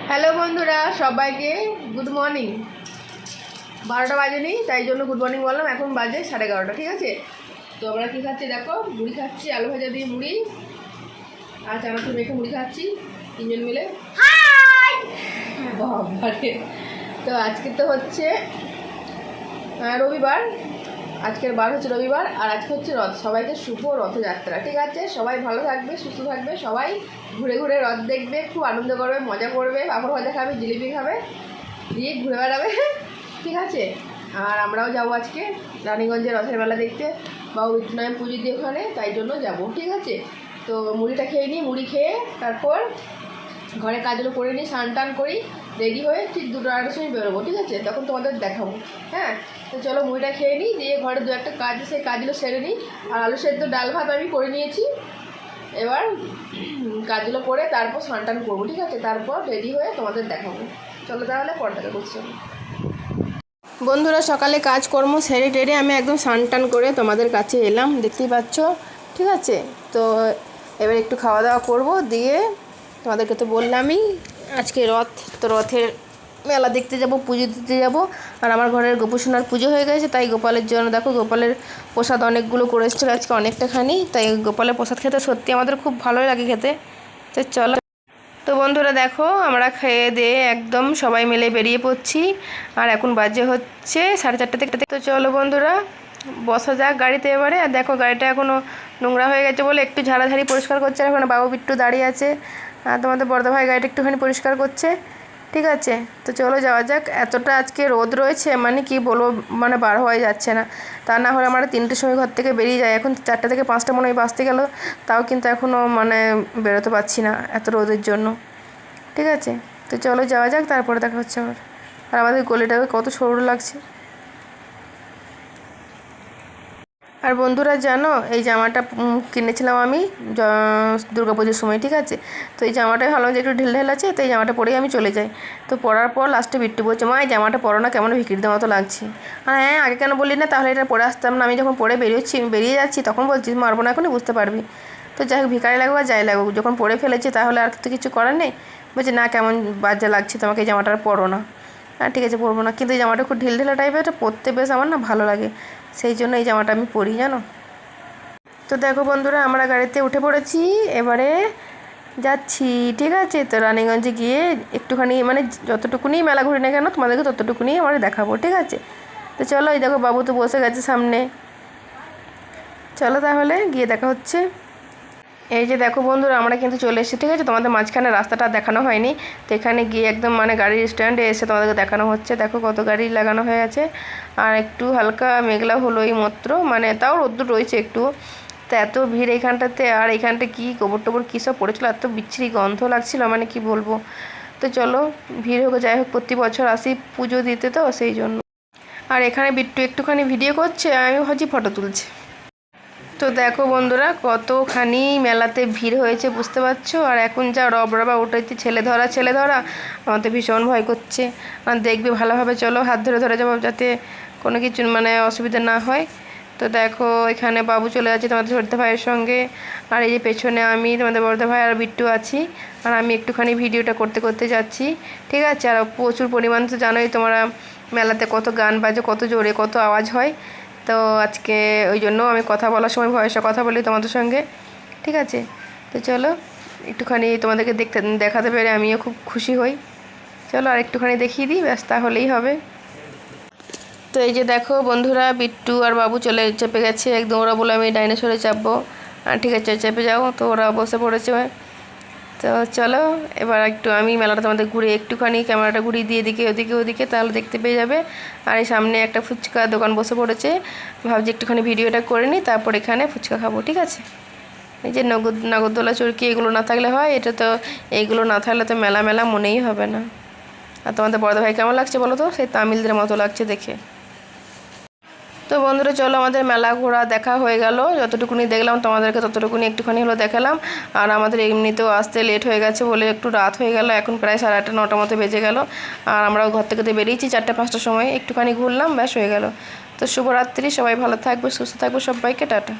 Hello বন্ধুরা, সবাইকে good morning. 12টা বাজেনি, তাই জন্য গুড মর্নিং বললাম। এখন বাজে 11:30, ঠিক আছে? তো আমরা কী খাচ্ছি দেখো, মুড়ি খাচ্ছি, আলু ভাজা দিয়ে মুড়ি আর চানাচুর মেখে মুড়ি খাচ্ছি তিনজন মিলে। বাবারে! তো আজকে তো হচ্ছে রবিবার, আজকের বার হচ্ছে রবিবার, আর আজকে হচ্ছে রথ। সবাইকে শুভ রথযাত্রা, ঠিক আছে? সবাই ভালো থাকবে, সুস্থ থাকবে, সবাই ঘুরে ঘুরে রথ দেখবে, খুব আনন্দ করবে, মজা করবে, পাঁপড় ভাজা খাবে, জিলিপি খাবে, দিয়ে ঘুরে বেড়াবে, ঠিক আছে? আর আমরাও যাবো আজকে রানীগঞ্জে রথের মেলা দেখতে, বাবু বিষ্ণুনারায়ণ পুজো দিয়ে ওখানে, তাই জন্য যাব, ঠিক আছে? তো মুড়িটা খেয়ে নিই, মুড়ি খেয়ে তারপর ঘরে কাজগুলো করে নিই, স্নান টান করি, রেডি হয়ে ঠিক 2-2:30টার সময় বেরোবো, ঠিক আছে? তখন তোমাদের দেখাবো। হ্যাঁ, তো চলো মুড়িটা খেয়ে নিই, দিয়ে ঘরে দু একটা কাজ সেই কাজগুলো সেরে নিই। আর আলু সেদ্ধ ডাল ভাত আমি করে নিয়েছি, এবার কাজগুলো করে তারপর স্নান টান করবো, ঠিক আছে? তারপর রেডি হয়ে তোমাদের দেখাবো। চলো তাহলে পরে দেখা করছি। বন্ধুরা, সকালে কাজকর্ম সেরে টেরে আমি একদম স্নান টান করে তোমাদের কাছে এলাম, দেখতেই পাচ্ছ, ঠিক আছে? তো এবার একটু খাওয়া দাওয়া করবো, দিয়ে তোমাদেরকে তো বললামই আজকে রথ, তো রথের মেলা দেখতে যাব, পুজো দিতে যাব। আর আমার ঘরের গোপুসোনার পুজো হয়ে গেছে, তাই গোপালের জন্য দেখো গোপালের প্রসাদ অনেকগুলো করে এসেছিলো আজকে, অনেকটাখানি। তাই গোপালের প্রসাদ খেতে সত্যি আমাদের খুব ভালোই লাগে খেতে। তো চলো, তো বন্ধুরা দেখো, আমরা খেয়ে দিয়ে একদম সবাই মিলে বেরিয়ে পড়ছি। আর এখন বাজে হচ্ছে 4:30 থেকে। তো চলো বন্ধুরা, বসা যাক গাড়িতে এবারে। আর দেখো গাড়িটা এখনও নোংরা হয়ে গেছে বলে একটু ঝাড়াঝাড়ি পরিষ্কার করছে। আর ওখানে বাবু বিট্টু দাঁড়িয়ে আছে, আর তোমাদের বড়দা ভাই গাড়িটা একটুখানি পরিষ্কার করছে, ঠিক আছে? তো চলো যাওয়া যাক। এতটা আজকে রোদ রয়েছে, মানে কি বলবো, মানে বার হয়ে যাচ্ছে না। তা না হলে আমরা 3টের সময় ঘর থেকে বেরিয়ে যাই, এখন 4টা থেকে 5টা মনে হয় বাজতে গেল, তাও কিন্তু এখনও মানে বেরোতে পারছি না এত রোদের জন্য, ঠিক আছে? তো চলো যাওয়া যাক, তারপরে দেখা হচ্ছে আবার। আর আমাদের গলিটাকে কত সরু লাগছে। আর বন্ধুরা জানো, এই জামাটা কিনেছিলাম আমি দুর্গাপুজোর সময়, ঠিক আছে? তো এই জামাটাই ভালো যে একটু ঢিল আছে, তো এই জামাটা পরেই আমি চলে যাই। তো পরার পর লাস্টে বিট্টু বলছে, মা এই জামাটা পরো না, কেমন ভিকিরিদের মতো লাগছে। আর হ্যাঁ, আগে কেন বললি না, তাহলে এটা পরে আসতাম না। আমি যখন পরে বেরিয়ে যাচ্ছি তখন বলছিস মারবো না, এখনই বুঝতে পারবি। তো যাই হোক, ভিখারি লাগুক আর যাই লাগুক, যখন পরে ফেলেছি তাহলে আর তো কিছু করার নেই। বলছে না, কেমন বাজে লাগছে তোমাকে, এই জামাটা আর পরো না। হ্যাঁ ঠিক আছে, পরবো না, কিন্তু এই জামাটা খুব ঢিলঢিলা টাইপের, এটা পরতে বেশ আমার না ভালো লাগে, সেই জন্য এই জামাটা আমি পরি, জানো? তো দেখো বন্ধুরা, আমরা গাড়িতে উঠে পড়েছি, এবারে যাচ্ছি, ঠিক আছে? তো রানীগঞ্জে গিয়ে একটুখানি মানে যতটুকুনি মেলা ঘুরি না কেন, তোমাদেরকে ততটুকুনি আমরা দেখাবো, ঠিক আছে? তো চলো, এই দেখো বাবু তো বসে গেছে সামনে, চলো তাহলে গিয়ে দেখা হচ্ছে। এই যে দেখো বন্ধুরা, আমরা কিন্তু চলে এসেছি, ঠিক আছে? তোমাদের মাঝখানে রাস্তাটা দেখানো হয়নি, তো এখানে গিয়ে একদম মানে গাড়ির স্ট্যান্ডে এসে তোমাদেরকে দেখানো হচ্ছে। দেখো কত গাড়ি লাগানো হয়ে আছে, আর একটু হালকা মেঘলা হলো এই মাত্র, মানে তাও রোদ্দুর রয়েছে একটু। তো এত ভিড় এইখানটাতে, আর এইখানটা কি গোবর টোবর কী সব পড়েছিল, এত বিচ্ছিরি গন্ধ লাগছিল, মানে কি বলবো। তো চলো, ভিড় হোক যাই হোক, প্রতি বছর আসি পুজো দিতে, তো সেই জন্য। আর এখানে বিট্টু একটুখানি ভিডিও করছে, আমি ভাবছি ফটো তুলছে। তো দেখো বন্ধুরা, কতখানি মেলাতে ভিড় হয়েছে বুঝতে পারছো। আর এখন যা রবরবা উঠেছে, ছেলে ধরা, আমার তো ভীষণ ভয় করছে। আর দেখবে ভালোভাবে চলো, হাত ধরে ধরে যাবো, যাতে কোনো কিছু মানে অসুবিধা না হয়। তো দেখো এখানে বাবু চলে যাচ্ছে তোমাদের ছোটদা ভাইয়ের সঙ্গে, আর এই যে পেছনে আমি তোমাদের বড়দা ভাই আর বিট্টু আছি, আর আমি একটুখানি ভিডিওটা করতে করতে যাচ্ছি, ঠিক আছে? আর প্রচুর পরিমাণ তো জানোই তোমরা, মেলাতে কত গান বাজে, কত জোরে কত আওয়াজ হয়। তো আজকে ওই জন্য আমি কথা বলার সময় ভয়েসে কথা বলি তোমাদের সঙ্গে, ঠিক আছে? তো চলো একটুখানি তোমাদেরকে দেখাতে পেরে আমিও খুব খুশি হই। চলো আর একটুখানি দেখিয়ে দিই, ব্যাস তাহলেই হবে। তো এই যে দেখো বন্ধুরা, বিট্টু আর বাবু চেপে গেছে একদম, ওরা বলে আমি ডাইনোসরে চাপবো, আর ঠিক আছে চেপে যাও, তো ওরা বসে পড়েছে। তো চলো এবার একটু আমি মেলাটা তোমাদের ঘুরে একটুখানি ক্যামেরাটা ঘুরিয়ে দিয়ে ওদিকে তাহলে দেখতে পেয়ে যাবে। আর এই সামনে একটা ফুচকা দোকান বসে পড়েছে, ভাবছি একটুখানি ভিডিওটা করে নিই, তারপর এখানে ফুচকা খাবো, ঠিক আছে? এই যে নাগরদোলা চরকি এগুলো না থাকলে হয়, এটা তো এইগুলো না থাকলে তো মেলা মেলা মনেই হবে না। আর তোমাদের বড়দা ভাই কেমন লাগছে বলো তো, সেই তামিলদের মতো লাগছে দেখে। তো বন্ধুরা চলো, আমাদের মেলা ঘোরা দেখা হয়ে গেল, যতটুকুনি দেখলাম তোমাদেরকে ততটুকুনি একটুখানি হলো দেখালাম। আর আমাদের এমনিতেও আসতে লেট হয়ে গেছে বলে একটু রাত হয়ে গেল, এখন প্রায় 8:30-9টার মতো বেজে গেল। আর আমরাও ঘর থেকে বেরিয়েছি 4টা-5টার সময়, একটুখানি ঘুরলাম, ব্যাস হয়ে গেল। তো শুভরাত্রি, সবাই ভালো থাকবে, সুস্থ থাকবে, সবাইকে টাটা।